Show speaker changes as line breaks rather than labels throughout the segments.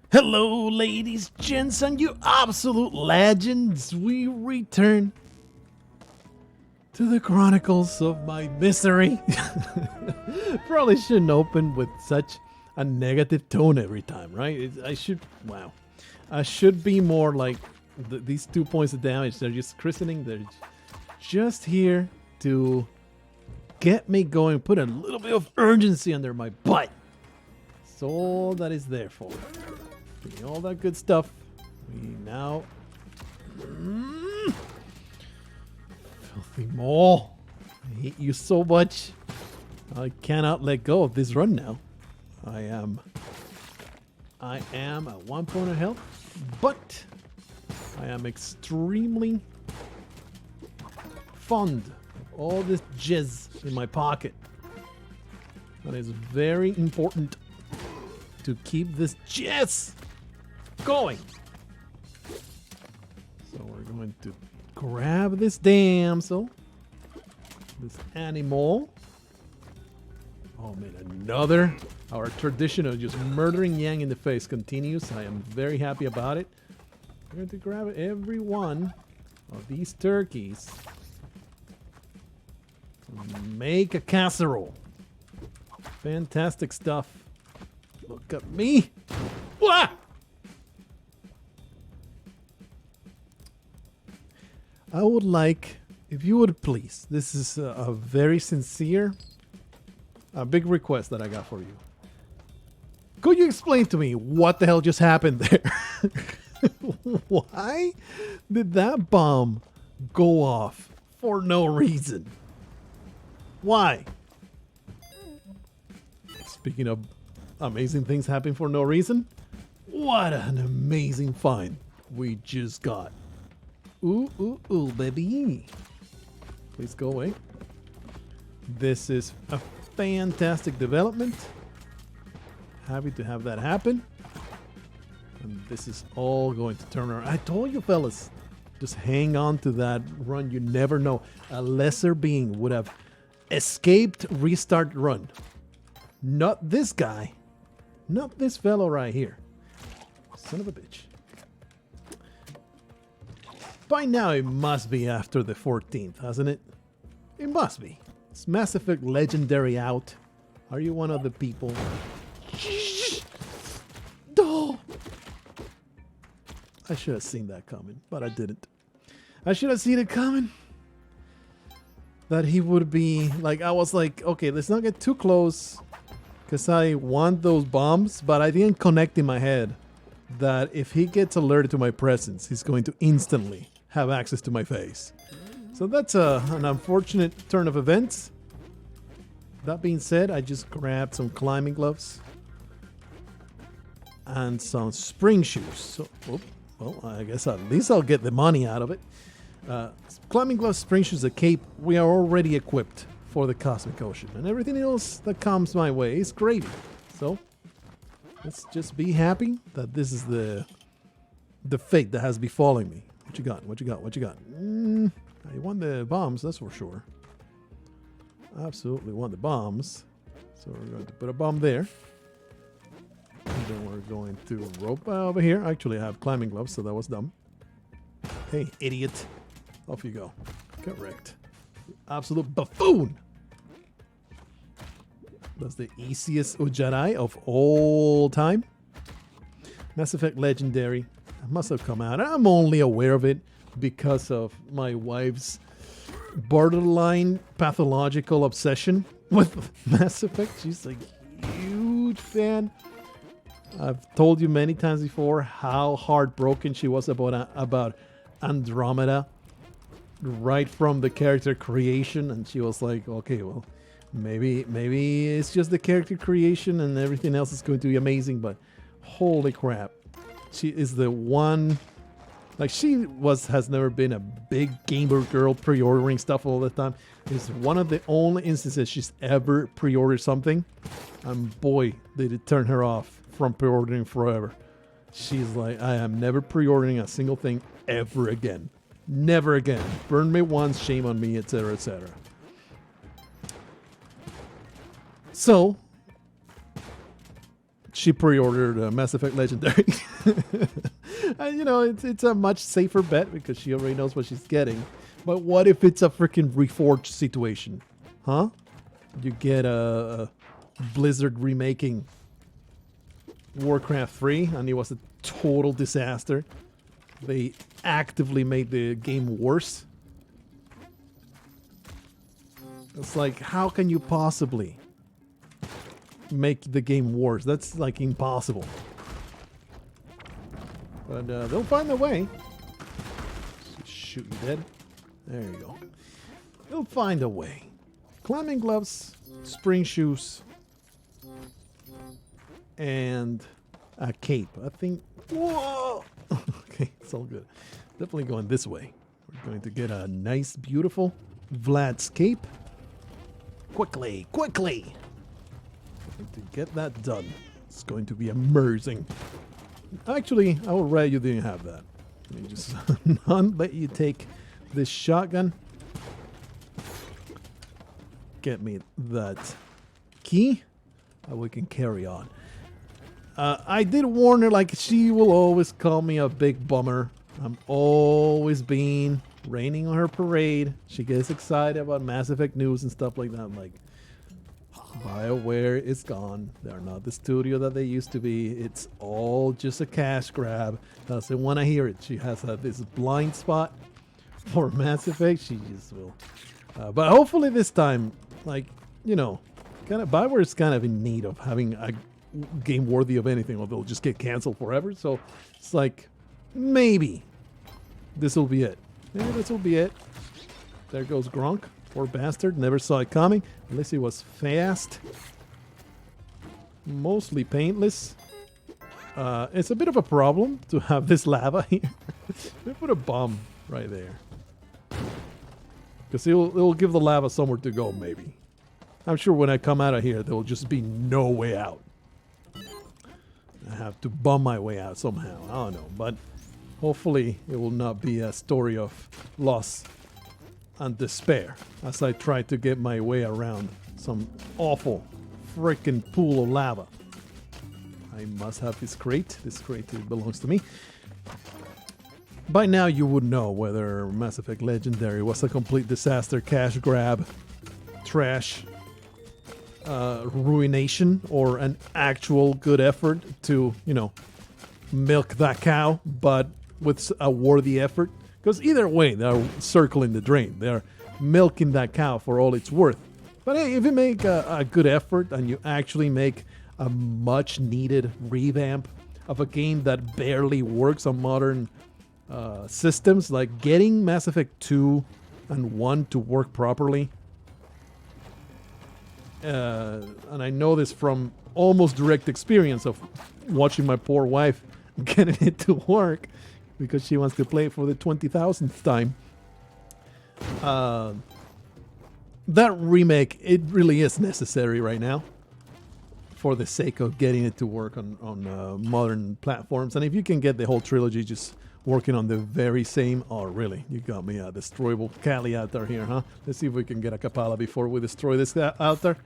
Hello, ladies, gents, and you absolute legends. We return to the chronicles of my misery. Probably shouldn't open with such a negative tone every time, right? I should be more like these 2 points of damage. They're just christening. They're just here to get me going, put a little bit of urgency under my butt. That's all that is there for. Give me all that good stuff. We now... Filthy mole. I hate you so much. I cannot let go of this run now. I am at 1 point of health, but I am extremely fond of all this jizz in my pocket. That is very important to keep this jizz going. So we're going to grab this damsel, this animal. Oh man, another. Our tradition of just murdering Yang in the face continues. I am very happy about it. We're going to grab every one of these turkeys and make a casserole. Fantastic stuff. Look at me. Wah! I would like, if you would please, this is a very sincere, a big request that I got for you. Could you explain to me what the hell just happened there? Why did that bomb go off for no reason? Why? Speaking of amazing things happening for no reason, what an amazing find we just got. Ooh, ooh, ooh, baby. Please go away. This is a fantastic development. Happy to have that happen. And this is all going to turn around. I told you, fellas, just hang on to that run. You never know. A lesser being would have escaped restart run. Not this guy. Not this fellow right here. Son of a bitch. By now it must be after the 14th, hasn't it? It must be. It's Mass Effect Legendary out. Are you one of the people? Oh. I should have seen that coming, but I didn't. I should have seen it coming. That he would be like, I was like, okay, let's not get too close because I want those bombs, but I didn't connect in my head that if he gets alerted to my presence, he's going to instantly have access to my face. So that's an unfortunate turn of events. That being said, I just grabbed some climbing gloves and some spring shoes. So, well, I guess at least I'll get the money out of it. Climbing gloves, spring shoes, a cape. We are already equipped for the cosmic ocean, and everything else that comes my way is gravy. So let's just be happy that this is the fate that has befallen me. What you got? What you got? What you got? I won the bombs, that's for sure. Absolutely won the bombs. So we're going to put a bomb there. And then we're going to rope over here. Actually, I have climbing gloves, so that was dumb. Hey, idiot. Off you go. Correct. Absolute buffoon. That's the easiest Ujjarai of all time. Mass Effect Legendary. It must have come out. I'm only aware of it because of my wife's borderline pathological obsession with Mass Effect. She's a huge fan. I've told you many times before how heartbroken she was about Andromeda right from the character creation, and she was like, okay, well, maybe it's just the character creation and everything else is going to be amazing, but holy crap, she is the one. Like, she has never been a big gamer girl pre-ordering stuff all the time. It's one of the only instances she's ever pre-ordered something, and boy, did it turn her off from pre-ordering forever. She's like, I am never pre-ordering a single thing ever again. Never again. Burn me once, shame on me, etc., etc. So, she pre-ordered Mass Effect Legendary. And, you know, it's a much safer bet because she already knows what she's getting. But what if it's a freaking Reforged situation? Huh? You get a Blizzard remaking Warcraft 3 and it was a total disaster. They actively made the game worse. It's like, how can you possibly make the game worse? That's like impossible. But they'll find a way. Shoot you dead. There you go. They'll find a way. Climbing gloves, spring shoes, and a cape. I think. Whoa! Okay, it's all good. Definitely going this way. We're going to get a nice, beautiful Vlad's cape. Quickly, quickly! To get that done. It's going to be amazing. Actually, I would rather you didn't have that. Let me just not let you take this shotgun. Get me that key. We can carry on. I did warn her, like, she will always call me a big bummer. I'm always being raining on her parade. She gets excited about Mass Effect news and stuff like that. I'm like, BioWare is gone. They're not the studio that they used to be. It's all just a cash grab. Doesn't want to hear it. She has this blind spot for Mass Effect. She just will. But hopefully this time, like, you know, kind of BioWare is kind of in need of having a game worthy of anything, or they'll just get canceled forever. So it's like, maybe this will be it. Maybe this will be it. There goes Gronk. Poor bastard. Never saw it coming. At least he was fast. Mostly paintless. It's a bit of a problem to have this lava here. They put a bomb right there. Because it'll give the lava somewhere to go, maybe. I'm sure when I come out of here, there will just be no way out. I have to bum my way out somehow. I don't know. But hopefully it will not be a story of loss and despair as I try to get my way around some awful freaking pool of lava. I must have this crate. This crate belongs to me. By now you would know whether Mass Effect Legendary was a complete disaster, cash grab, trash, ruination, or an actual good effort to, you know, milk that cow, but with a worthy effort. Because either way, they're circling the drain. They're milking that cow for all it's worth. But hey, if you make a good effort and you actually make a much needed revamp of a game that barely works on modern systems, like getting Mass Effect 2 and 1 to work properly. And I know this from almost direct experience of watching my poor wife getting it to work because she wants to play it for the 20,000th time. That remake, it really is necessary right now for the sake of getting it to work on modern platforms. And if you can get the whole trilogy just working on the very same... Oh, really? You got me a destroyable Cali out there here, huh? Let's see if we can get a Kapala before we destroy this guy out there.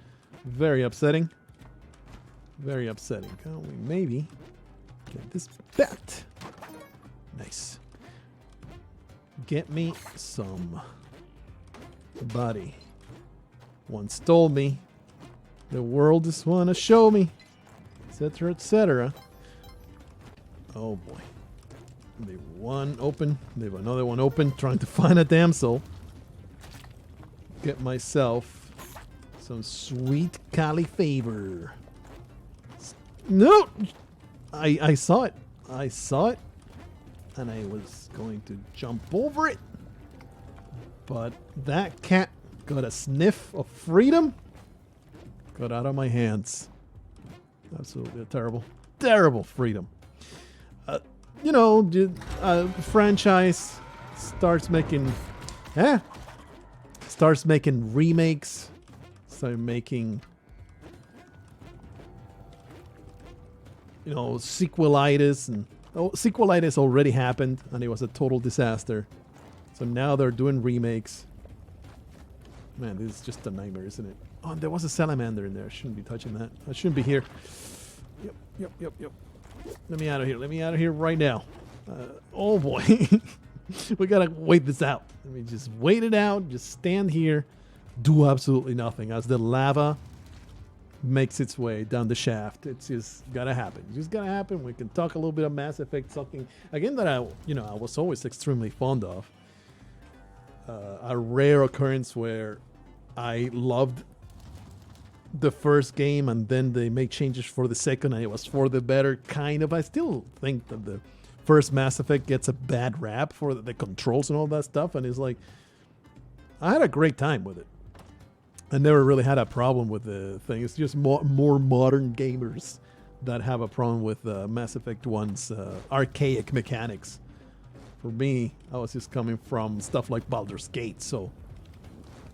Very upsetting. Very upsetting. Can we maybe get this bat? Nice. Get me some body. Once told me the world just want to show me, etc., etc. Oh boy. They have one open. They have another one open. Trying to find a damsel. Get myself some sweet Cali favor. No! I saw it. I saw it. And I was going to jump over it. But that cat got a sniff of freedom. Got out of my hands. Absolutely terrible. Terrible freedom. You know, franchise starts making... starts making remakes. Start making... You know, sequelitis. And sequelitis already happened, and it was a total disaster. So now they're doing remakes. Man, this is just a nightmare, isn't it? Oh, there was a salamander in there. I shouldn't be touching that. I shouldn't be here. Yep. Let me out of here. Let me out of here right now. Oh boy. We gotta wait this out. Let me just wait it out. Just stand here. Do absolutely nothing as the lava makes its way down the shaft. It's just gotta happen. It's just gotta happen. We can talk a little bit of Mass Effect, something again that I was always extremely fond of. A rare occurrence where I loved the first game and then they make changes for the second and it was for the better, kind of. I still think that the first Mass Effect gets a bad rap for the controls and all that stuff, and it's like I had a great time with it. I never really had a problem with the thing. It's just more modern gamers that have a problem with Mass Effect 1's archaic mechanics. For me, I was just coming from stuff like Baldur's Gate, so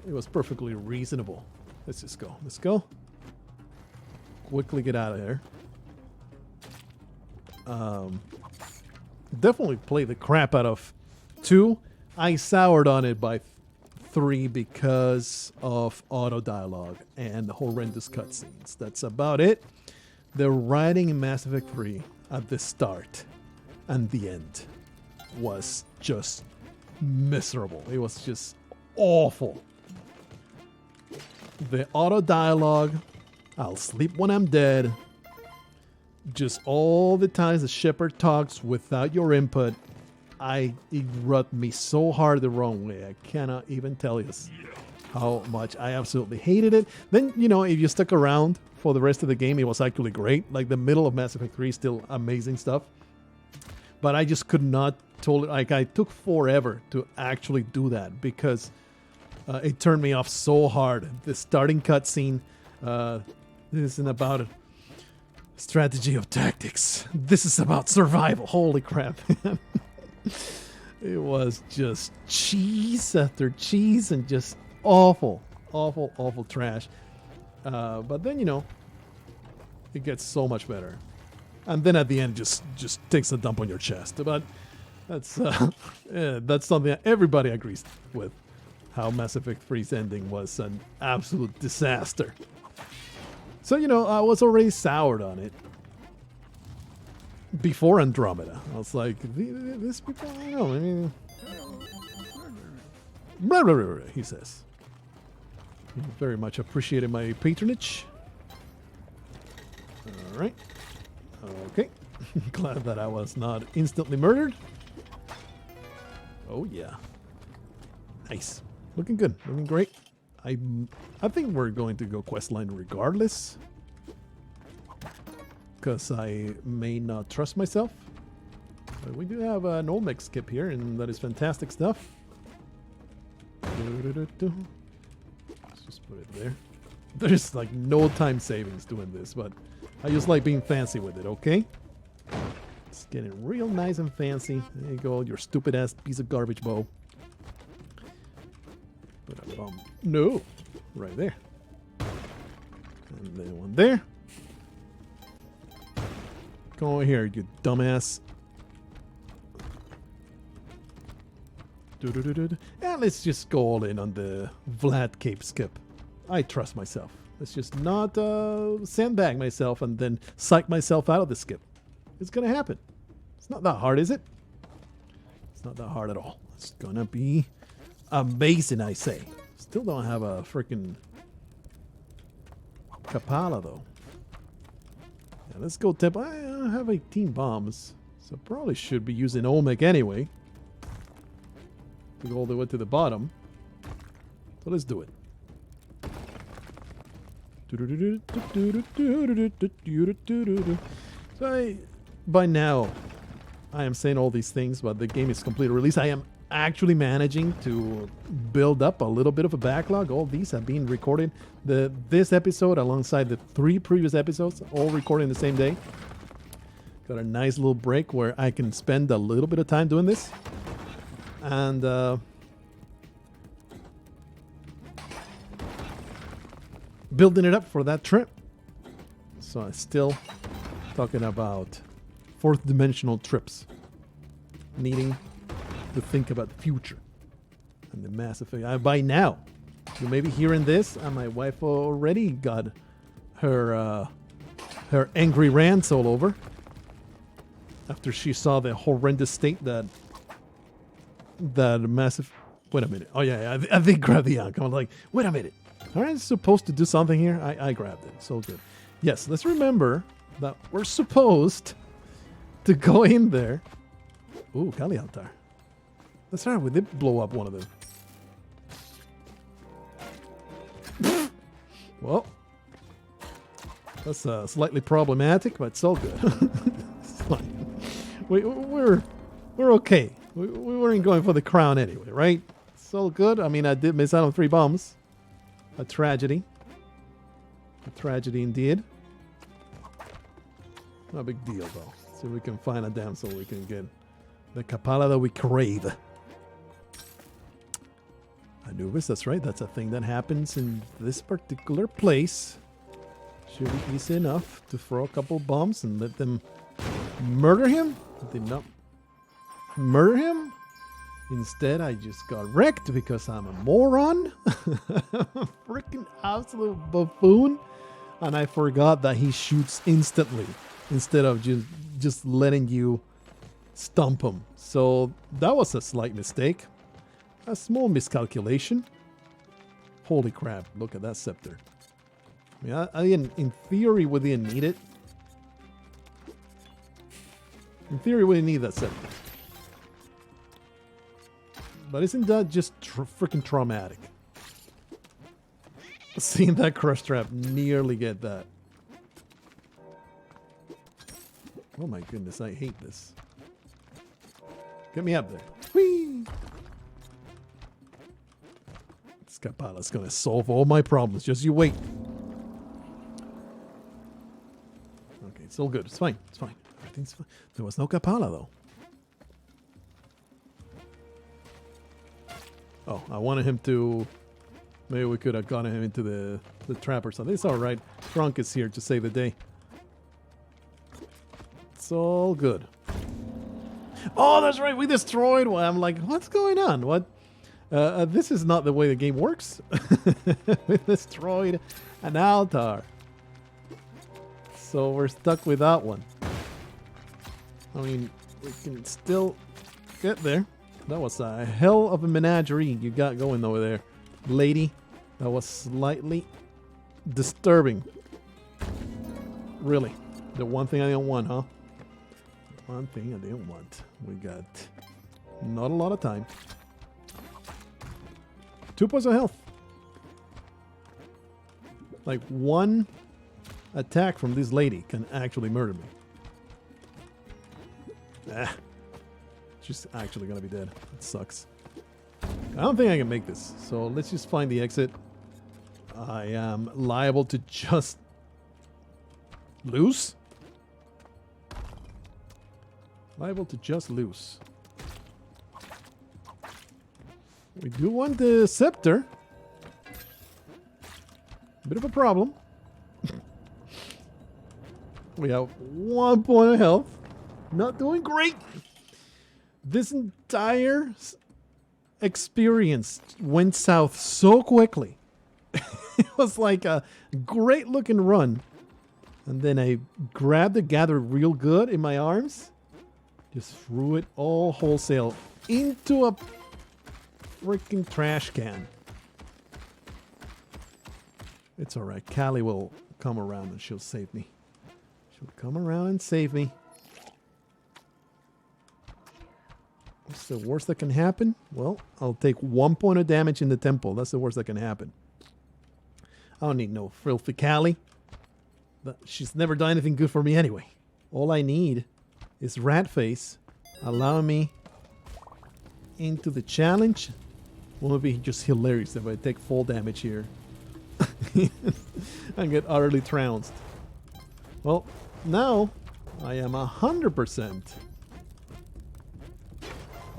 it was perfectly reasonable. Let's just go. Let's go. Quickly get out of there. Definitely play the crap out of 2. I soured on it by 3 because of auto dialogue and the horrendous cutscenes. That's about it. The writing in Mass Effect 3 at the start and the end was just miserable. It was just awful. The auto dialogue, I'll sleep when I'm dead. Just all the times the Shepard talks without your input, it rubbed me so hard the wrong way. I cannot even tell you how much I absolutely hated it. Then, if you stuck around for the rest of the game, it was actually great. Like the middle of Mass Effect 3 is still amazing stuff. But I just could not I took forever to actually do that because it turned me off so hard. The starting cutscene, this isn't about a strategy of tactics. This is about survival. Holy crap. It was just cheese after cheese and just awful trash. But then, it gets so much better. And then at the end, just takes a dump on your chest. But that's something that everybody agrees with. How Mass Effect 3's ending was an absolute disaster. So, I was already soured on it before Andromeda. I was like, these people, I don't know. I mean, blah, blah, blah, blah, he says. He very much appreciated my patronage. All right. Okay. Glad that I was not instantly murdered. Oh, yeah. Nice. Looking good. Looking great. I think we're going to go questline regardless. Because I may not trust myself. But we do have an Olmec skip here, and that is fantastic stuff. Let's just put it there. There's like no time savings doing this, but I just like being fancy with it, okay? It's getting real nice and fancy. There you go, your stupid ass piece of garbage bow. No, right there. And then one there. Come over here, you dumbass. And let's just go all in on the Vlad Cape skip. I trust myself. Let's just not sandbag myself and then psych myself out of the skip. It's gonna happen. It's not that hard, is it? It's not that hard at all. It's gonna be amazing, I say. Still don't have a freaking Kapala though. Yeah, let's go tip. I have 18 bombs, so probably should be using Olmec anyway to go all the way to the bottom. So let's do it. So by now, I am saying all these things, but the game is complete release. I am actually managing to build up a little bit of a backlog. All these have been recorded. This episode alongside the 3 previous episodes, all recorded the same day. Got a nice little break where I can spend a little bit of time doing this. And building it up for that trip. So I'm still talking about 4th dimensional trips. Needing to think about the future and the Mass Effect. By now, you may be hearing this, and my wife already got her her angry rants all over. After she saw the horrendous state that massive... Wait a minute. Oh, yeah, I think grab the yank. I'm like, wait a minute. Aren't I supposed to do something here? I grabbed it. So good. Yes, let's remember that we're supposed to go in there. Ooh, Kali altar. That's right, we did blow up one of them. Well, that's slightly problematic, but it's all good. It's fine. We're okay. We weren't going for the crown anyway, right? It's all good. I mean, I did miss out on 3 bombs. A tragedy. A tragedy indeed. Not a big deal, though. See if we can find a damsel we can get the Kapala that we crave. Anubis, that's right. That's a thing that happens in this particular place. Should be easy enough to throw a couple bombs and let them murder him. Did not murder him. Instead, I just got wrecked because I'm a moron. A freaking absolute buffoon. And I forgot that he shoots instantly instead of just letting you stump him. So that was a slight mistake. A small miscalculation. Holy crap, look at that scepter. I mean, I didn't, in theory, we didn't need it. In theory, we didn't need that scepter. But isn't that just freaking traumatic? Seeing that crush trap nearly get that. Oh my goodness, I hate this. Get me up there. Whee! This Kapala's gonna solve all my problems. Just you wait. Okay, it's all good. It's fine. It's fine. Everything's fine. There was no Kapala though. Oh, I wanted him to... Maybe we could have gotten him into the trap or something. It's alright. Trunk is here to save the day. It's all good. Oh, that's right. We destroyed one. I'm like, what's going on? What? This is not the way the game works. We destroyed an altar. So we're stuck with that one. I mean, we can still get there. That was a hell of a menagerie you got going over there, lady. That was slightly disturbing. Really. The one thing I didn't want, huh? One thing I didn't want. We got not a lot of time. 2 points of health. Like one attack from this lady can actually murder me. Ah. She's actually gonna be dead. That sucks. I don't think I can make this. So let's just find the exit. I am liable to just lose. Liable to just lose. We do want the scepter. Bit of a problem. We have 1 point of health. Not doing great. This entire experience went south so quickly. It was like a great looking run. And then I grabbed the gather real good in my arms. Just threw it all wholesale into a freaking trash can. It's alright. Callie will come around and she'll save me. She'll come around and save me. What's the worst that can happen? Well, I'll take 1 point of damage in the temple. That's the worst that can happen. I don't need no filthy Callie. She's never done anything good for me anyway. All I need is Rat Face allowing me into the challenge. Won't it be just hilarious if I take full damage here and get utterly trounced? Well, now I am 100%.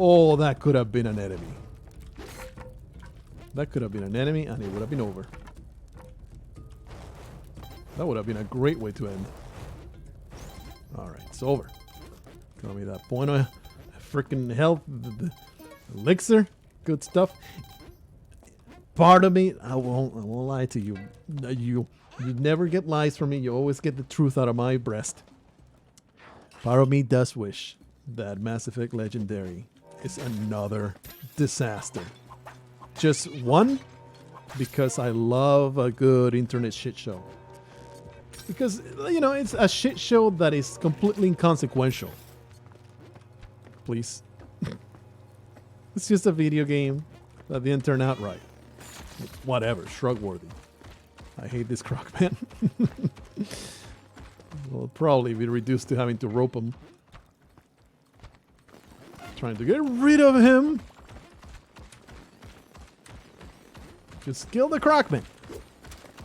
Oh, that could have been an enemy. That could have been an enemy and it would have been over. That would have been a great way to end. Alright, it's over. Got me that point of freaking health. The elixir. Good stuff. Part of me, I won't lie to you. You You never get lies from me. You always get the truth out of my breast. Part of me does wish that Mass Effect Legendary is another disaster. Just one, because I love a good internet shit show. Because, you know, it's a shit show that is completely inconsequential. Please. It's just a video game that didn't turn out right. Whatever, shrug-worthy. I hate this croc, man. We'll probably be reduced to having to rope him. Trying to get rid of him. Just kill the crocman.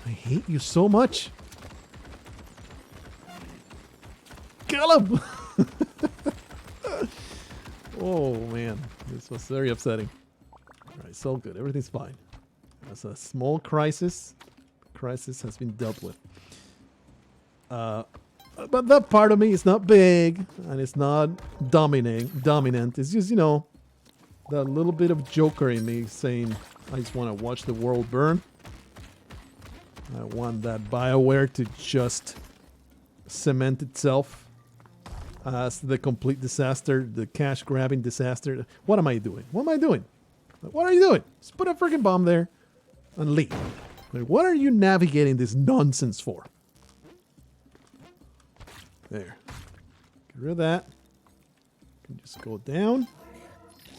I hate you so much. Kill him! Oh man, this was very upsetting. Alright, so good. Everything's fine. That's a small crisis. Crisis has been dealt with. But that part of me is not big, and it's not dominant. It's just, you know, that little bit of Joker in me saying, I just want to watch the world burn. I want that BioWare to just cement itself as the complete disaster, the cash-grabbing disaster. What am I doing? What am I doing? What are you doing? Just put a freaking bomb there and leave. Like, what are you navigating this nonsense for? There. Get rid of that. Can just go down.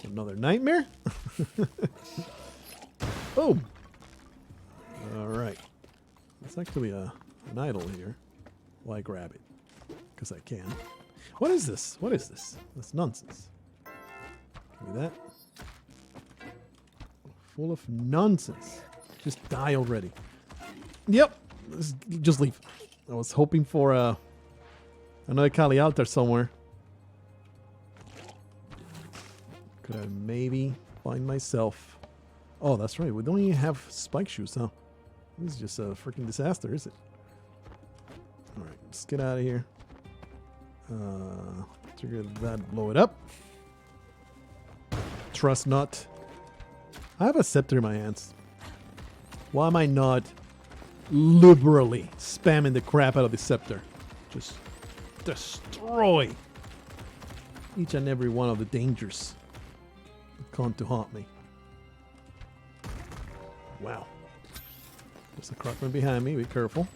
Another nightmare. Boom. Alright. It's actually an idol here. Why grab it? Because I can. What is this? What is this? That's nonsense. Give me that. Full of nonsense. Just die already. Yep. Just leave. I was hoping for another Kali altar somewhere. Could I maybe find myself... Oh, that's right. We don't even have spike shoes, huh? This is just a freaking disaster, is it? Alright, let's get out of here. Trigger that, blow it up. Trust not. I have a scepter in my hands. Why am I not liberally spamming the crap out of the scepter? Just destroy each and every one of the dangers that come to haunt me. Wow. There's a crocman behind me. Be careful.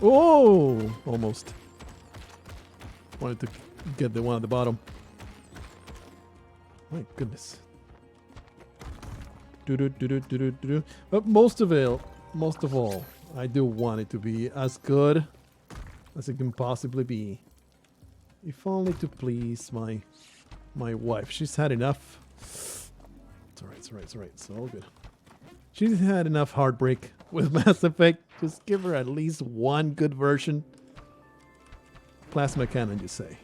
Oh! Almost. Wanted to get the one at the bottom. My goodness. But most of all, I do want it to be as good as it can possibly be. If only to please my wife. She's had enough. It's alright, it's alright, it's alright. It's all good. She's had enough heartbreak with Mass Effect. Just give her at least one good version. Plasma cannon, you say.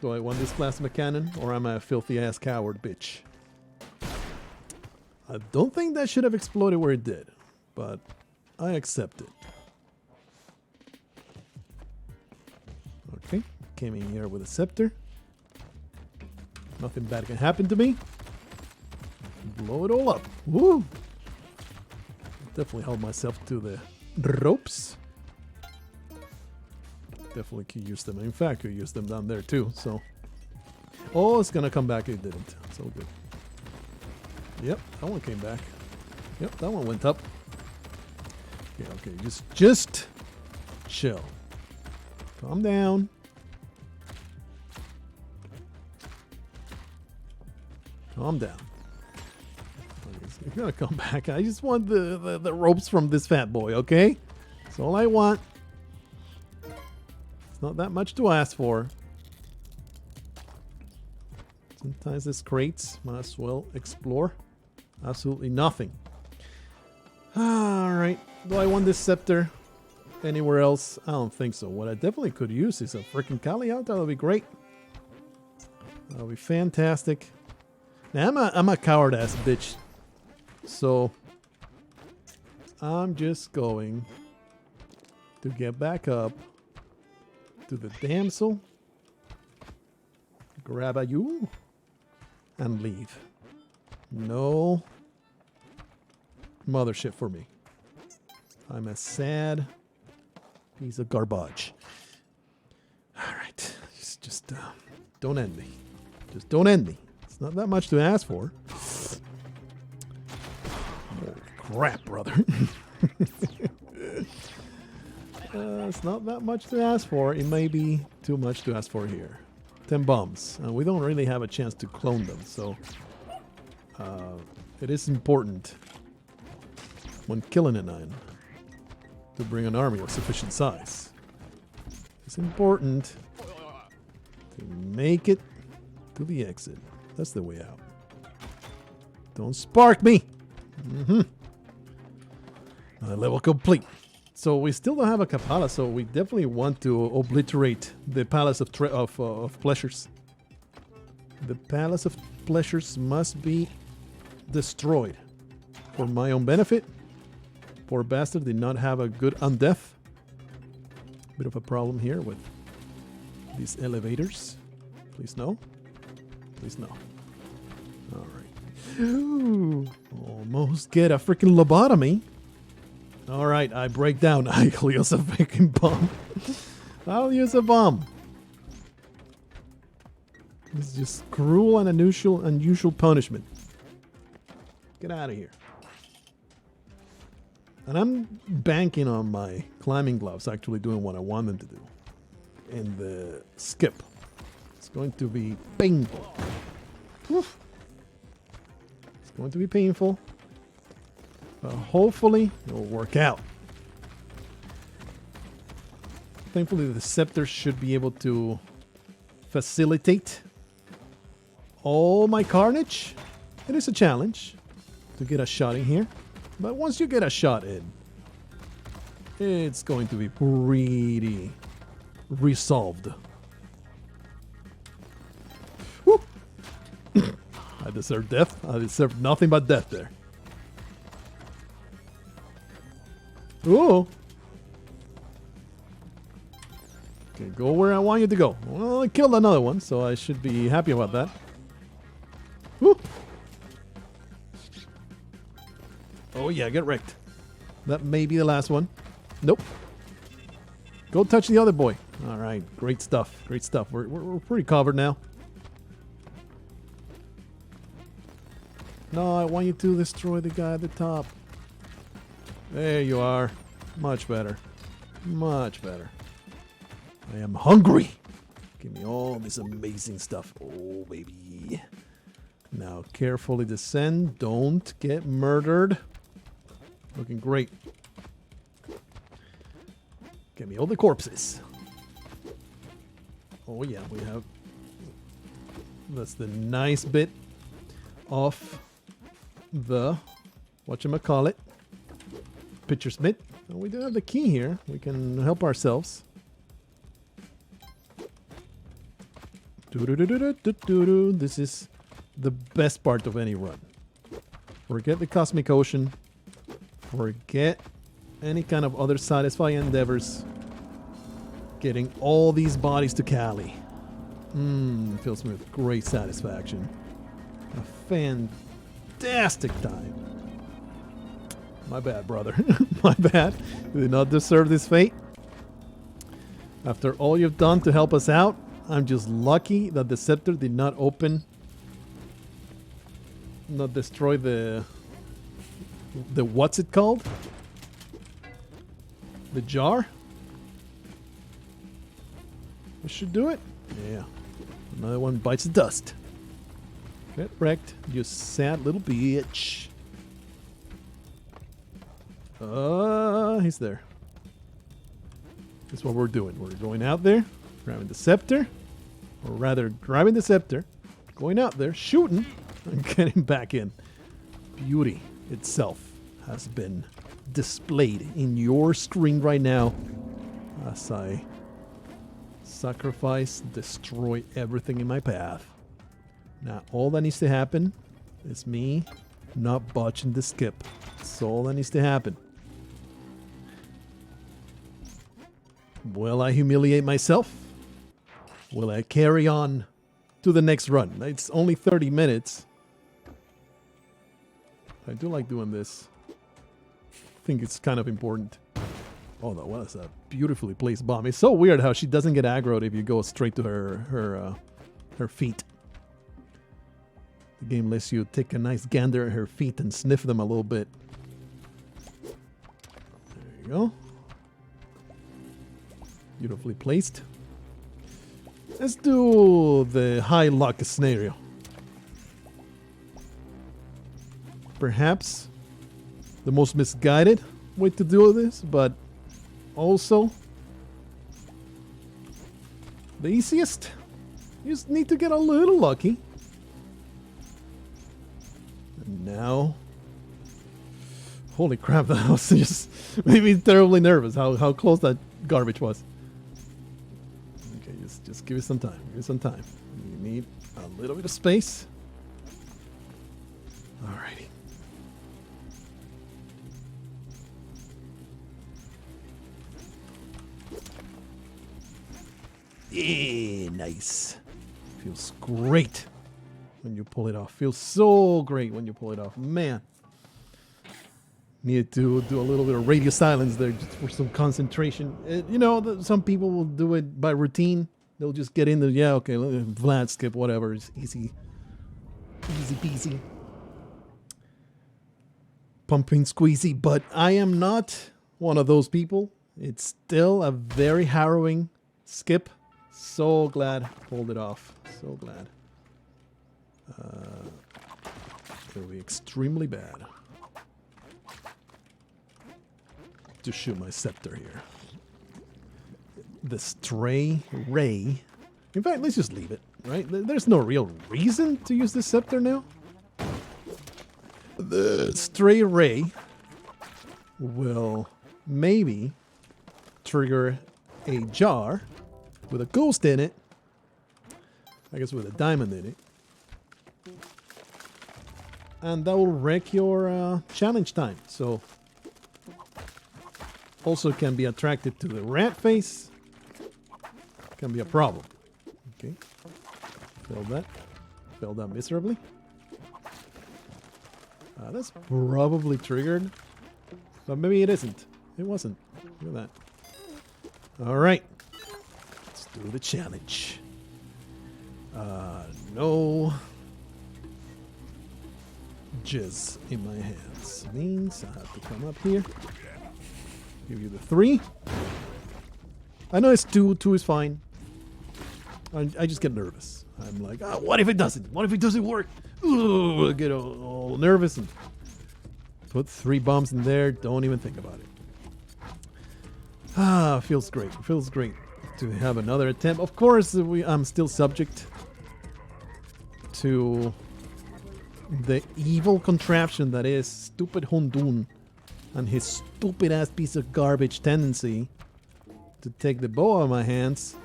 Do I want this plasma cannon, or am I a filthy ass coward bitch? I don't think that should have exploded where it did, but I accept it. Okay, came in here with a scepter. Nothing bad can happen to me. Blow it all up. Woo! Definitely held myself to the ropes. Definitely could use them. In fact, could use them down there too. So, oh, it's gonna come back. It didn't. So good. Yep, that one came back. Yep, that one went up. Yeah, okay, just chill. Calm down. Calm down. It's gonna come back. I just want the ropes from this fat boy, okay? That's all I want. It's not that much to ask for. Sometimes this crates might as well explore. Absolutely nothing. Alright. Do I want this scepter anywhere else? I don't think so. What I definitely could use is a freaking Kali out. That would be great. That would be fantastic. Now, I'm a coward ass bitch. So I'm just going to get back up to the damsel, grab a you, and leave. No mothership for me. I'm a sad piece of garbage. All right. Just don't end me. Just don't end me. It's not that much to ask for. Holy crap, brother. It's not that much to ask for. It may be too much to ask for here. 10 bombs. We don't really have a chance to clone them, so it is important when killing an iron to bring an army of sufficient size. It's important to make it to the exit. That's the way out. Don't spark me! Level complete. So we still don't have a Kapala, so we definitely want to obliterate the Palace of Pleasures. The Palace of Pleasures must be destroyed for my own benefit. Poor bastard did not have a good undeath. Bit of a problem here with these elevators. Please no. Please no. Alright. Ooh, almost get a freaking lobotomy. Alright, I break down. I'll use a freaking bomb. I'll use a bomb. It's just cruel and unusual punishment. Get out of here. And I'm banking on my climbing gloves actually doing what I want them to do. And the skip. It's going to be painful. Oof. It's going to be painful. But hopefully it'll work out. Thankfully the scepter should be able to facilitate all my carnage. It is a challenge to get a shot in here. But once you get a shot in, it's going to be pretty resolved. Woo. I deserve death. I deserve nothing but death there. Ooh. Okay, go where I want you to go. Well, I killed another one, so I should be happy about that. Woo. Oh yeah, get wrecked. That may be the last one. Nope. Go touch the other boy. All right, great stuff. Great stuff. We're pretty covered now. No, I want you to destroy the guy at the top. There you are. Much better. Much better. I am hungry. Give me all this amazing stuff. Oh, baby. Now, carefully descend. Don't get murdered. Looking great. Give me all the corpses. Oh, yeah, we have... That's the nice bit of the... whatchamacallit. Pitcher Smith. And we do have the key here. We can help ourselves. This is the best part of any run. Forget the Cosmic Ocean. Forget any kind of other satisfying endeavors. Getting all these bodies to Cali. Fills me with great satisfaction. A fantastic time. My bad, brother. My bad. You did not deserve this fate. After all you've done to help us out, I'm just lucky that the scepter did not open, not destroy the what's it called? The jar? This should do it. Yeah. Another one bites the dust. Get wrecked, you sad little bitch. He's there. That's what we're doing. We're going out there, grabbing the scepter, or rather grabbing the scepter, going out there, shooting, and getting back in. Beauty itself has been displayed in your screen right now as I sacrifice, destroy everything in my path. Now all that needs to happen is me not botching the skip. That's all that needs to happen. Will I humiliate myself? Will I carry on to the next run? It's only 30 minutes. I do like doing this. think it's kind of important. Oh, that was a beautifully placed bomb. It's so weird how she doesn't get aggroed if you go straight to her feet. The game lets you take a nice gander at her feet and sniff them a little bit. There you go. Beautifully placed. Let's do the high luck scenario. Perhaps the most misguided way to do this, but also the easiest. You just need to get a little lucky. And now, holy crap, that was just made me terribly nervous how close that garbage was. Okay, just give it some time. Give it some time. You need a little bit of space. Alrighty. Yeah, nice. Feels great when you pull it off. Feels so great when you pull it off. Man. Needed to do a little bit of radio silence there just for some concentration. You know, some people will do it by routine. They'll just get into, yeah, okay, Vlad skip, whatever. It's easy. Easy peasy. Pumping squeezy. But I am not one of those people. It's still a very harrowing skip. So glad I pulled it off. So glad. It'll be extremely bad to shoot my scepter here. The stray ray. In fact, let's just leave it, right? There's no real reason to use the scepter now. The stray ray will maybe trigger a jar with a ghost in it. I guess with a diamond in it. And that will wreck your challenge time. So also can be attracted to the rat face. Can be a problem. Okay. Failed that. Failed that miserably. That's probably triggered. But maybe it isn't. It wasn't. Look at that. Alright. Let's do the challenge. No jizz in my hands. Means I have to come up here. Give you the 3. I know it's 2. 2 is fine. I just get nervous. I'm like, oh, what if it doesn't? What if it doesn't work? Ooh, I get all nervous and put 3 bombs in there. Don't even think about it. Feels great. Feels great to have another attempt. Of course, I'm still subject to the evil contraption that is stupid Hondun and his stupid ass piece of garbage tendency to take the bow out of my hands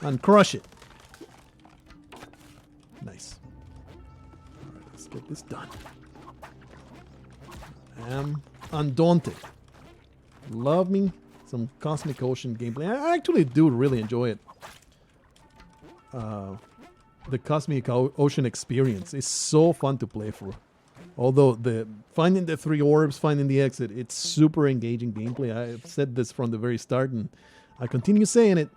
and crush it. Nice. Alright, let's get this done. I am undaunted. Love me some Cosmic Ocean gameplay. I actually do really enjoy it. The Cosmic Ocean experience is so fun to play for. Although finding the 3 orbs, finding the exit, it's super engaging gameplay. I've said this from the very start and I continue saying it.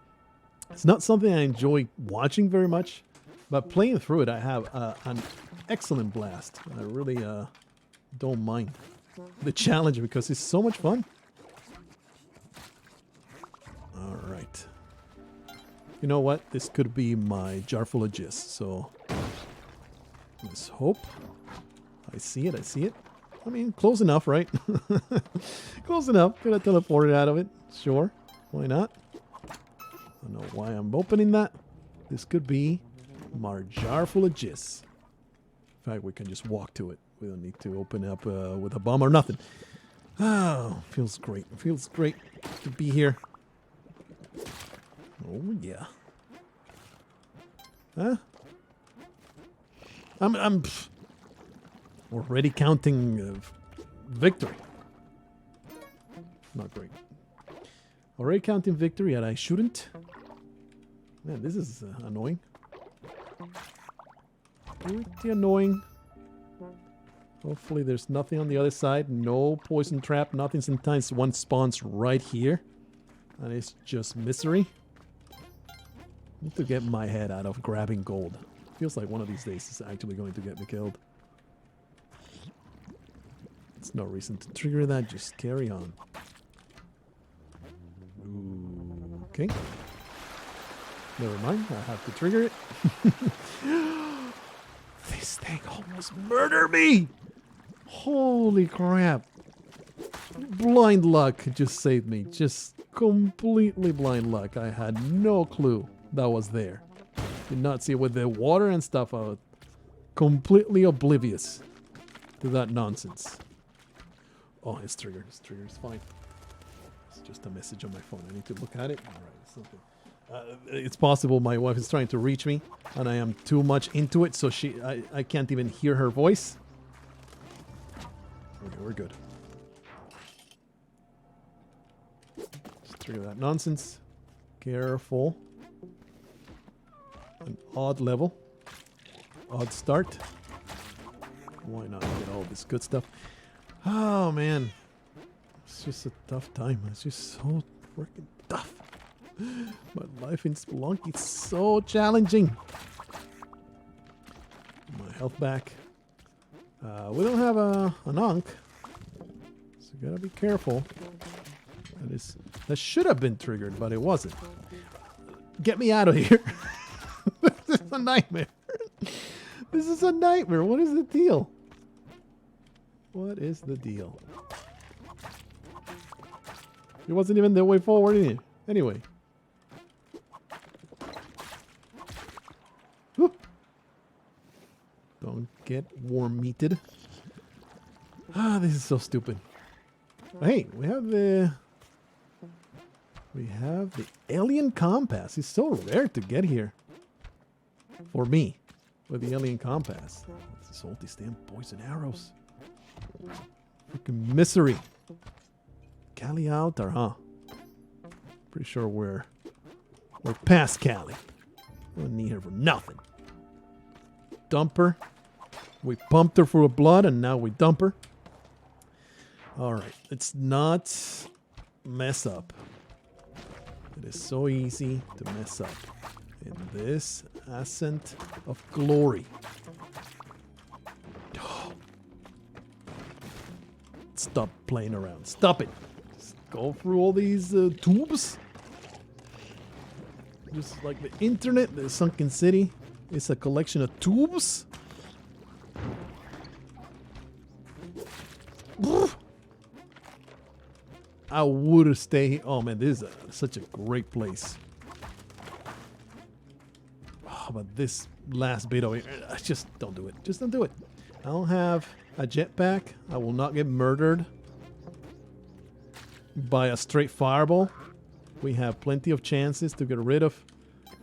It's not something I enjoy watching very much, but playing through it, I have an excellent blast. I really don't mind the challenge because it's so much fun. All right. You know what? This could be my jar full of jizz. So let's hope. I see it. I see it. I mean, close enough, right? Close enough. Could have teleported out of it. Sure. Why not? I don't know why I'm opening that. This could be my jar full of jizz. In fact, we can just walk to it. We don't need to open up with a bomb or nothing. Oh, feels great. Feels great to be here. Oh, yeah. Huh? I'm already counting victory. Not great. Already counting victory, and I shouldn't. Man, this is annoying. Pretty annoying. Hopefully there's nothing on the other side. No poison trap, nothing. Sometimes one spawns right here. And it's just misery. Need to get my head out of grabbing gold. Feels like one of these days is actually going to get me killed. There's no reason to trigger that. Just carry on. Okay. Never mind. I have to trigger it. This thing almost murdered me! Holy crap. Blind luck just saved me. Just completely blind luck. I had no clue that was there. Did not see it with the water and stuff. I was completely oblivious to that nonsense. Oh, it's triggered. It's triggered. It's fine. It's just a message on my phone. I need to look at it. All right. Something. It's possible my wife is trying to reach me and I am too much into it, so I can't even hear her voice. Okay, we're good. Just trigger that nonsense. Careful. An odd level. Odd start. Why not get all this good stuff? Oh man. It's just a tough time. It's just so freaking tough. My life in Spelunky is so challenging. My health back. We don't have an Ankh, so you gotta be careful. That should have been triggered, but it wasn't. Get me out of here. This is a nightmare. This is a nightmare. What is the deal? What is the deal? It wasn't even the way forward in it. Anyway. Whew. Don't get warm-meated. Ah, this is so stupid. Hey, we have the alien compass. It's so rare to get here. For me, with the alien compass. Salty stem, poison arrows. Freaking misery. Cali out there, huh? Pretty sure we're past Cali. We don't need her for nothing. Dump her. We pumped her full of blood and now we dump her. Alright, let's not mess up. It is so easy to mess up in this ascent of glory. Stop playing around. Stop it. Just go through all these tubes. Just like the internet, the sunken city is a collection of tubes. I would stay. Oh man, this is such a great place. Oh, but this last bit over here, just don't do it. Just don't do it. I don't have a jetpack. I will not get murdered by a straight fireball. We have plenty of chances to get rid of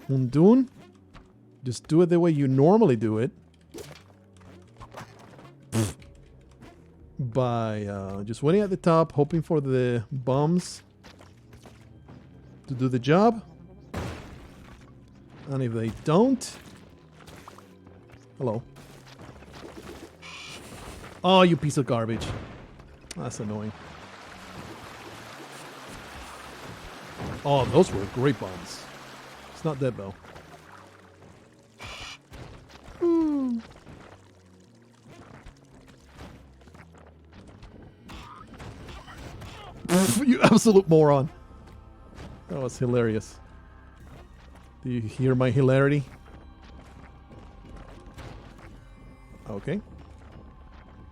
Hundun. Just do it the way you normally do it. By just waiting at the top, hoping for the bombs to do the job. And if they don't... Hello. Oh, you piece of garbage. That's annoying. Oh, those were great bombs. It's not dead, though. You absolute moron. That was hilarious. Do you hear my hilarity? Okay.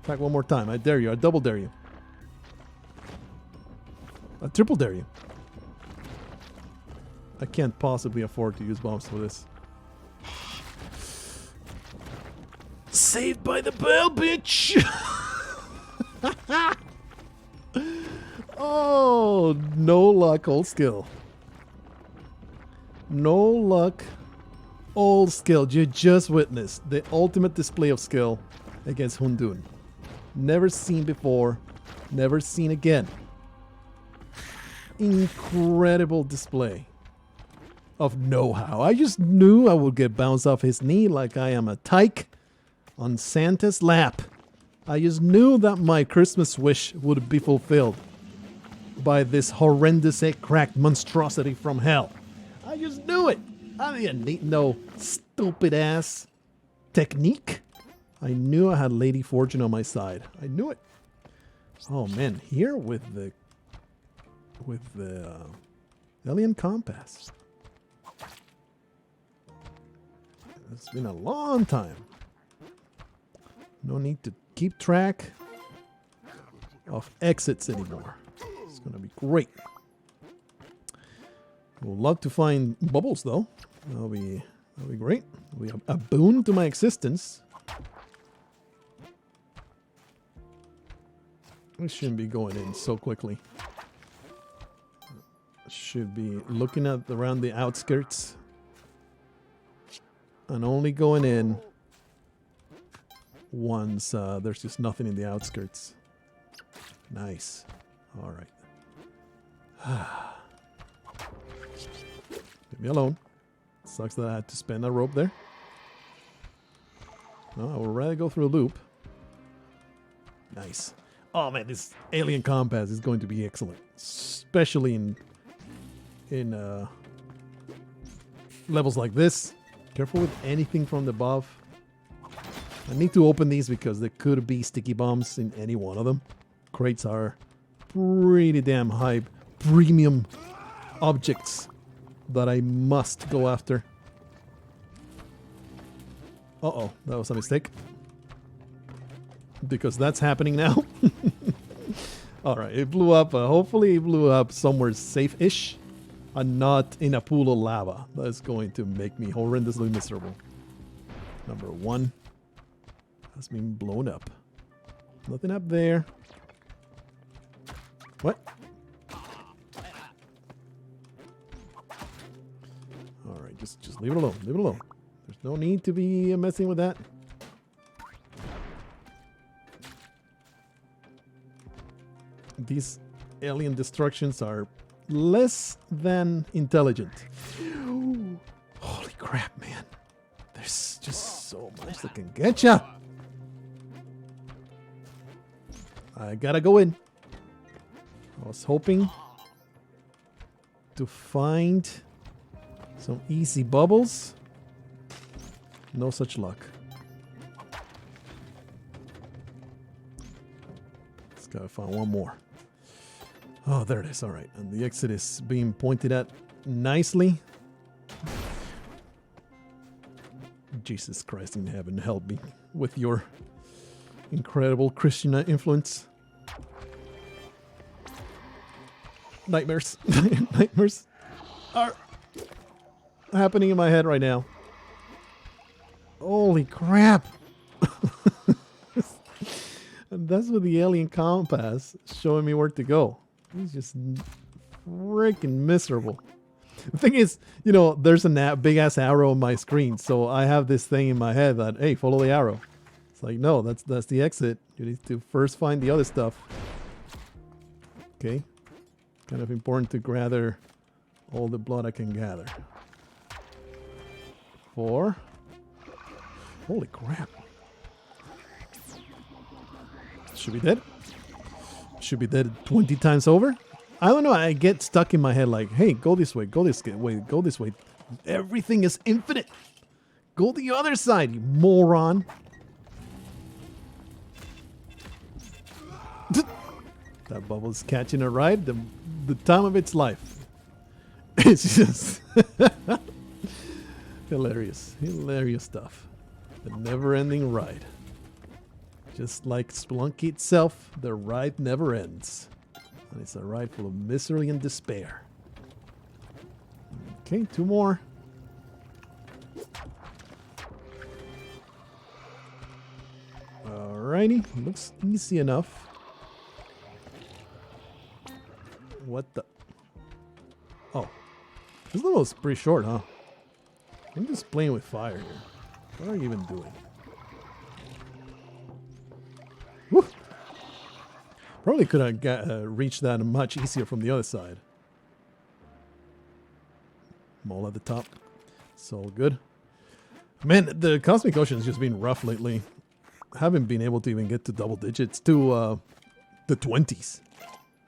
Attack one more time. I dare you. I double dare you. I triple dare you. I can't possibly afford to use bombs for this. Saved by the bell, bitch! Oh, no luck, old skill. No luck, old skill. You just witnessed the ultimate display of skill against Hundun. Never seen before, never seen again. Incredible display of know-how. I just knew I would get bounced off his knee like I am a tyke on Santa's lap. I just knew that my Christmas wish would be fulfilled by this horrendous egg-cracked monstrosity from hell. I just knew it. I didn't need no stupid-ass technique. I knew I had Lady Fortune on my side. I knew it. Oh man, here with the alien compass. It's been a long time. No need to keep track of exits anymore. It's gonna be great. Would love to find bubbles though. That'll be great. It'll be a boon to my existence. We shouldn't be going in so quickly. Should be looking at around the outskirts and only going in once there's just nothing in the outskirts. Nice. All right. Leave me alone. Sucks that I had to spend a rope there. No, I would rather go through a loop. Nice. Oh man, this alien compass is going to be excellent, especially in levels like this. Careful with anything from above. I need to open these because there could be sticky bombs in any one of them. Crates are pretty damn high premium objects that I must go after. Uh-oh, that was a mistake. Because that's happening now. Alright, it blew up. Hopefully it blew up somewhere safe-ish and not in a pool of lava. That's going to make me horrendously miserable. Number 1 has been blown up. Nothing up there. What? Alright, just leave it alone. Leave it alone. There's no need to be messing with that. These alien destructions are less than intelligent. Holy crap, man. There's just so much that can get ya. I gotta go in. I was hoping to find some easy bubbles. No such luck. Let's gotta find one more. Oh, there it is. All right. And the exit is being pointed at nicely. Jesus Christ in heaven, help me with your incredible Christian influence. Nightmares. Nightmares are happening in my head right now. Holy crap. And that's with the alien compass showing me where to go. He's just freaking miserable. The thing is, you know, there's a big ass arrow on my screen, so I have this thing in my head that, hey, follow the arrow. It's like, no, that's the exit. You need to first find the other stuff. Okay. Kind of important to gather all the blood I can gather. 4. Holy crap. Should be dead. Should be dead 20 times over. I don't know. I get stuck in my head like, hey, go this way, go this way, go this way. Everything is infinite. Go the other side, you moron. That bubble's catching a ride. The time of its life. It's just hilarious. Hilarious stuff. The never-ending ride. Just like Spelunky itself, the ride never ends. And it's a ride full of misery and despair. Okay, 2 more. Alrighty, looks easy enough. What the? Oh, this level's pretty short, huh? I'm just playing with fire here. What are you even doing? Woo! Probably could have reached that much easier from the other side. Mole at the top. It's all good. Man, the Cosmic Ocean has just been rough lately. haven't been able to even get to double digits, to the 20s.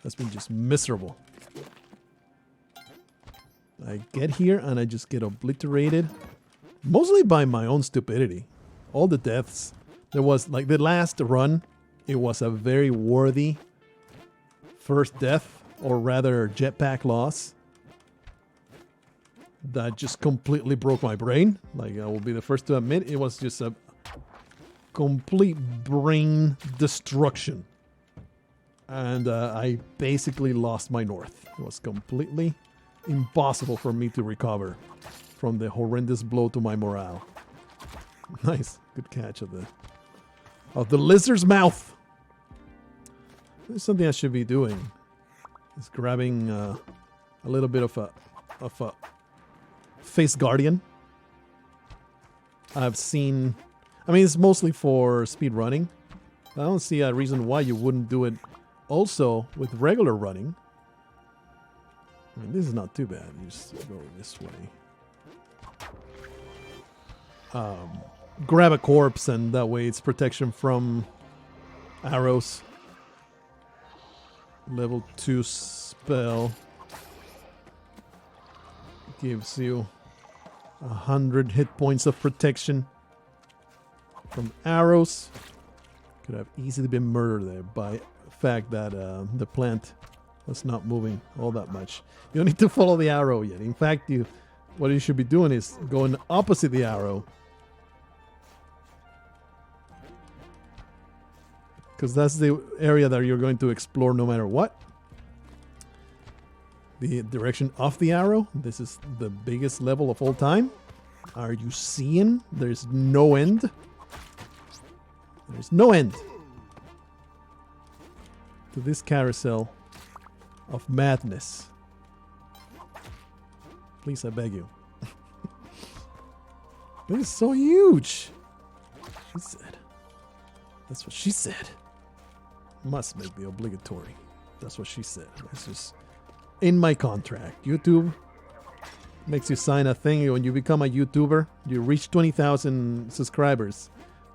That's been just miserable. I get here and I just get obliterated. Mostly by my own stupidity. All the deaths. There was, like, the last run, it was a very worthy first death, or rather jetpack loss, that just completely broke my brain. Like, I will be the first to admit, it was just a complete brain destruction. And I basically lost my north. It was completely impossible for me to recover from the horrendous blow to my morale. Nice. Good catch of the lizard's mouth. There's something I should be doing. Is grabbing a little bit of a face guardian. I've seen, I mean, it's mostly for speed running. I don't see a reason why you wouldn't do it also with regular running. I mean, this is not too bad. You just go this way. Grab a corpse, and that way it's protection from arrows. Level 2 spell gives you 100 hit points of protection from arrows. Could have easily been murdered there by the fact that the plant was not moving all that much. You don't need to follow the arrow yet. In fact, what you should be doing is going opposite the arrow. Because that's the area that you're going to explore no matter what. The direction of the arrow. This is the biggest level of all time. Are you seeing? There's no end. There's no end to this carousel of madness. Please, I beg you. It is so huge. She said. That's what she said. Must make the obligatory. That's what she said. That's just in my contract. YouTube makes you sign a thing when you become a YouTuber. You reach 20,000 subscribers,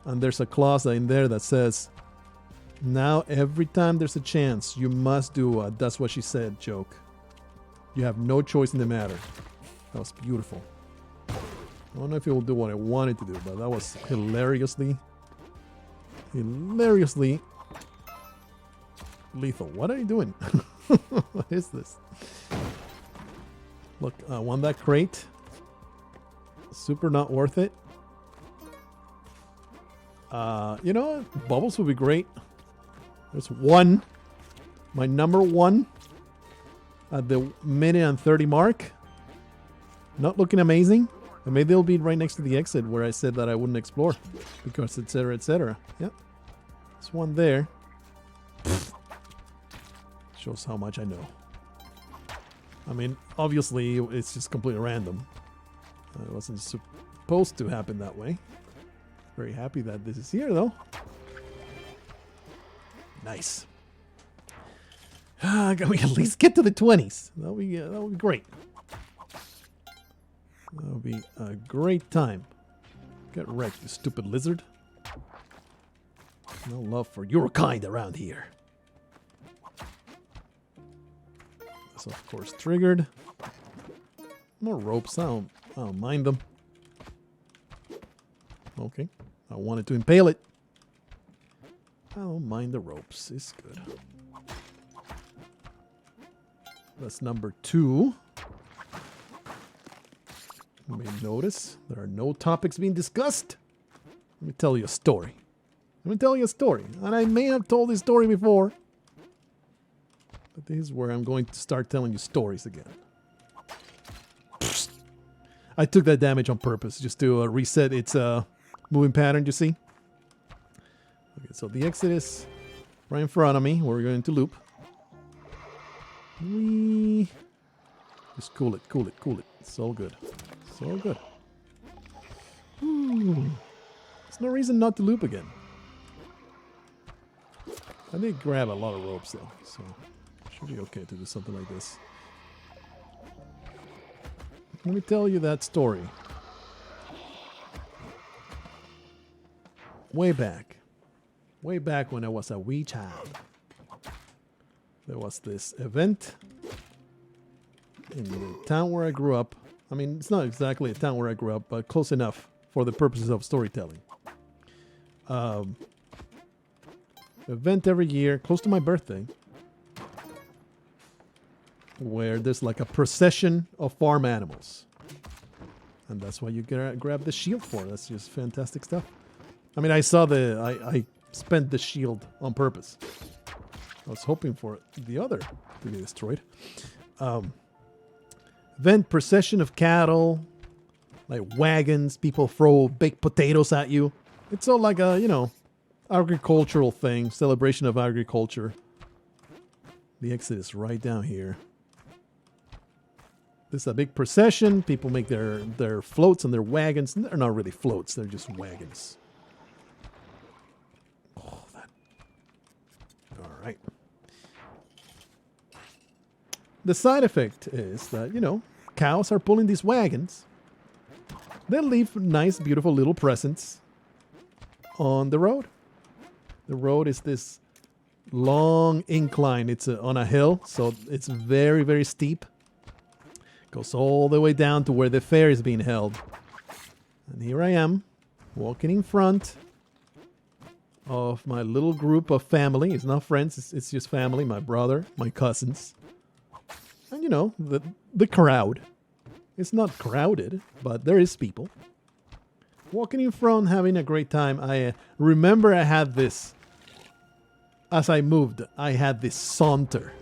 and there's a clause in there that says, now every time there's a chance, you must do a "that's what she said" joke. You have no choice in the matter. That was beautiful. I don't know if it will do what I wanted to do, but that was hilariously lethal. What are you doing? What is this? Look, I won that crate. Super not worth it. You know what? Bubbles would be great. There's one. My number one at the minute and 30 mark. Not looking amazing. And maybe they'll be right next to the exit where I said that I wouldn't explore. Because etc. etc. Yep. There's one there. Shows how much I know. I mean, obviously, it's just completely random. It wasn't supposed to happen that way. Very happy that this is here, though. Nice. Can we at least get to the 20s? That would be great. That would be a great time. Get wrecked, you stupid lizard. No love for your kind around here. That's of course triggered. More ropes. I don't mind them. Okay. I wanted to impale it. I don't mind the ropes. It's good. That's number 2. You may notice there are no topics being discussed. Let me tell you a story. And I may have told this story before. But this is where I'm going to start telling you stories again. I took that damage on purpose just to reset its moving pattern, you see? Okay, so the exit is right in front of me. We're going to loop. Just cool it. It's so good. So good. There's no reason not to loop again. I did grab a lot of ropes though, so should be okay to do something like this. Let me tell you that story. Way back, Way back when I was a wee child, there was this event in the town where I grew up. I mean, it's not exactly a town where I grew up, but close enough for the purposes of storytelling. Event every year, close to my birthday, where there's like a procession of farm animals. And that's what you grab the shield for. That's just fantastic stuff. I mean, I spent the shield on purpose. I was hoping for the other to be destroyed. Event, procession of cattle, like wagons, people throw baked potatoes at you. It's all like a, agricultural thing, celebration of agriculture. The exit is right down here. This is a big procession. People make their floats and their wagons. They're not really floats, they're just wagons. Oh, that. All right. The side effect is that, cows are pulling these wagons. They leave nice, beautiful little presents on the road. The road is this long incline. It's on a hill, so it's very, very steep. Goes all the way down to where the fair is being held. And here I am, walking in front of my little group of family. It's not friends, it's just family. My brother, my cousins. And the crowd. It's not crowded, but there is people. Walking in front, having a great time. I remember I had this, as I moved, I had this saunter.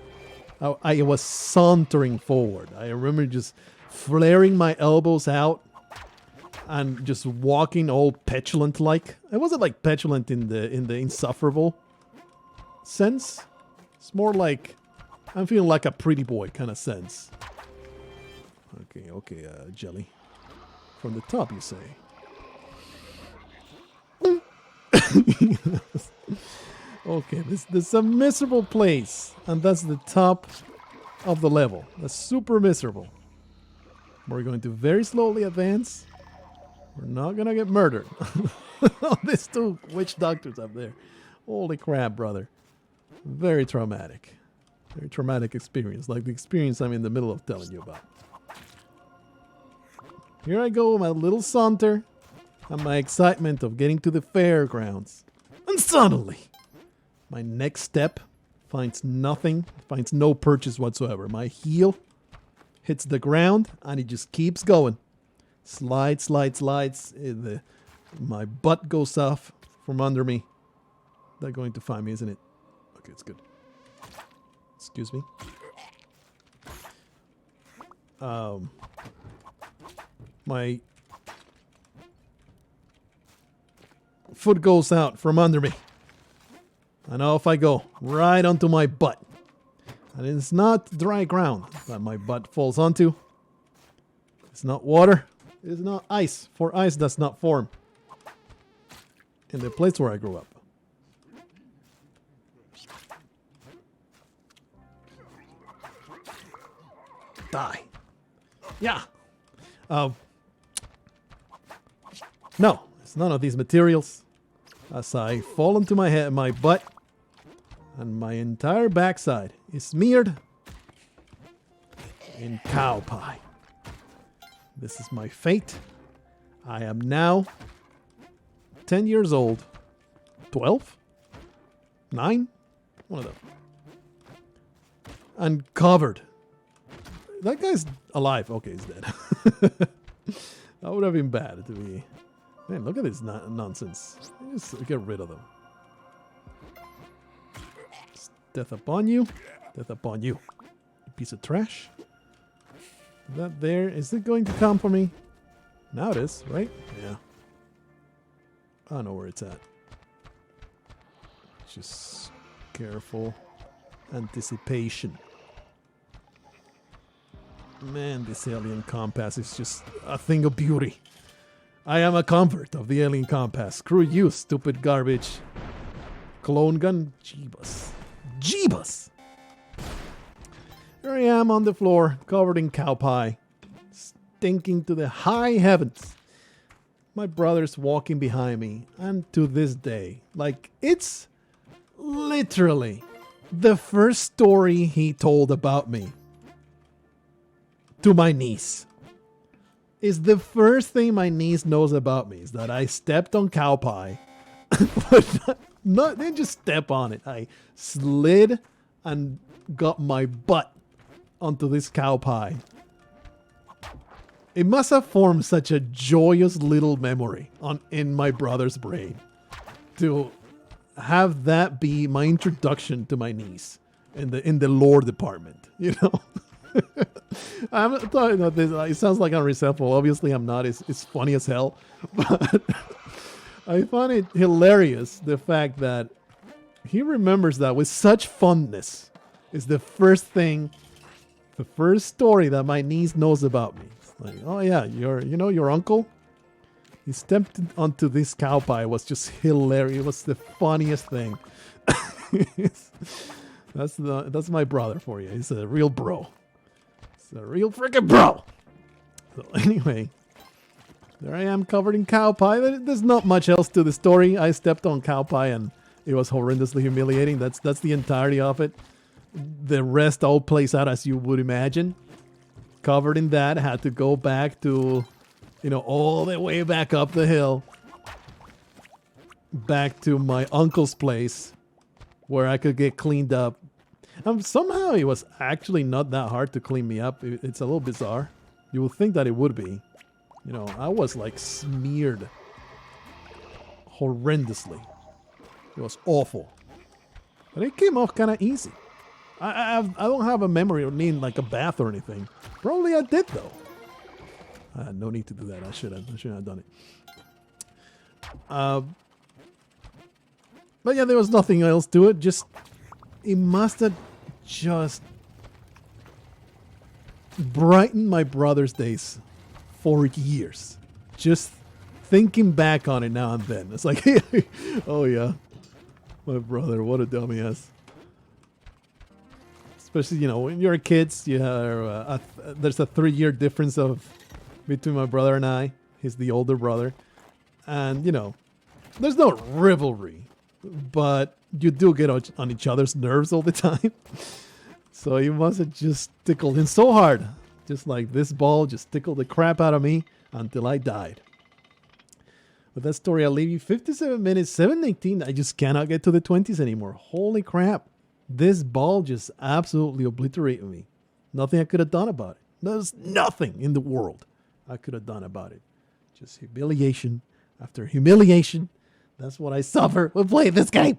I was sauntering forward. I remember just flaring my elbows out and just walking all petulant like. I wasn't like petulant in the insufferable sense. It's more like I'm feeling like a pretty boy kind of sense. Okay, jelly. From the top, you say. Okay, this is a miserable place, and that's the top of the level. That's super miserable. We're going to very slowly advance. We're not gonna get murdered. There's two witch doctors up there. Holy crap, brother. Very traumatic. Very traumatic experience, like the experience I'm in the middle of telling you about. Here I go, my little saunter, and my excitement of getting to the fairgrounds. And suddenly, my next step finds nothing, finds no purchase whatsoever. My heel hits the ground, and it just keeps going. Slides. My butt goes off from under me. They're going to find me, isn't it? Okay, it's good. Excuse me. My foot goes out from under me. And off I go, right onto my butt. And it's not dry ground that my butt falls onto. It's not water. It is not ice, for ice does not form in the place where I grew up. Die. Yeah. No, it's none of these materials. As I fall into my head, my butt, and my entire backside is smeared in cow pie. This is my fate. I am now 10 years old. 12? 9? One of them. And covered. That guy's alive. Okay, he's dead. That would have been bad to be. Man, look at this nonsense. Just get rid of them. It's death upon you. Death upon you. You piece of trash. That there. Is it going to come for me? Now it is, right? Yeah. I don't know where it's at. Just careful anticipation. Man, this alien compass is just a thing of beauty. I am a convert of the alien compass. Screw you, stupid garbage. Clone gun? Jeebus. Jeebus! Here I am on the floor, covered in cow pie. Stinking to the high heavens. my brother's walking behind me, and to this day, like, it's literally the first story he told about me to my niece. Is the first thing my niece knows about me is that I stepped on cow pie, but didn't just step on it. I slid and got my butt onto this cow pie. It must have formed such a joyous little memory in my brother's brain to have that be my introduction to my niece in the lore department, you know. I'm talking about this. It sounds like I'm resentful. Obviously, I'm not. It's funny as hell, but I find it hilarious the fact that he remembers that with such fondness. Is the first story that my niece knows about me. Like, oh yeah, your uncle? He stepped onto this cow pie. It was just hilarious. It was the funniest thing. That's my brother for you. He's a real bro. He's a real freaking bro. So anyway, there I am covered in cow pie. There's not much else to the story. I stepped on cow pie and it was horrendously humiliating. That's the entirety of it. The rest all plays out as you would imagine. Covered in that, had to go back to, all the way back up the hill. Back to my uncle's place where I could get cleaned up. Somehow it was actually not that hard to clean me up. It's a little bizarre. You would think that it would be. I was like smeared horrendously. It was awful. But it came off kind of easy. I don't have a memory of needing like a bath or anything. Probably I did though. No need to do that. I shouldn't have done it. But yeah, there was nothing else to it. It must have just brightened my brother's days for years. Just thinking back on it now and then. It's like, oh yeah, my brother, what a dumbass. Especially, when you're kids, there's a 3-year difference between my brother and I. He's the older brother. And, there's no rivalry. But you do get on each other's nerves all the time. So he must have just tickled him so hard. Just like this ball just tickled the crap out of me until I died. With that story, I'll leave you 57 minutes, 7:19. I just cannot get to the 20s anymore. Holy crap. This ball just absolutely obliterated me. Nothing I could have done about it. There's nothing in the world I could have done about it. Just humiliation after humiliation. That's what I suffer with playing this game.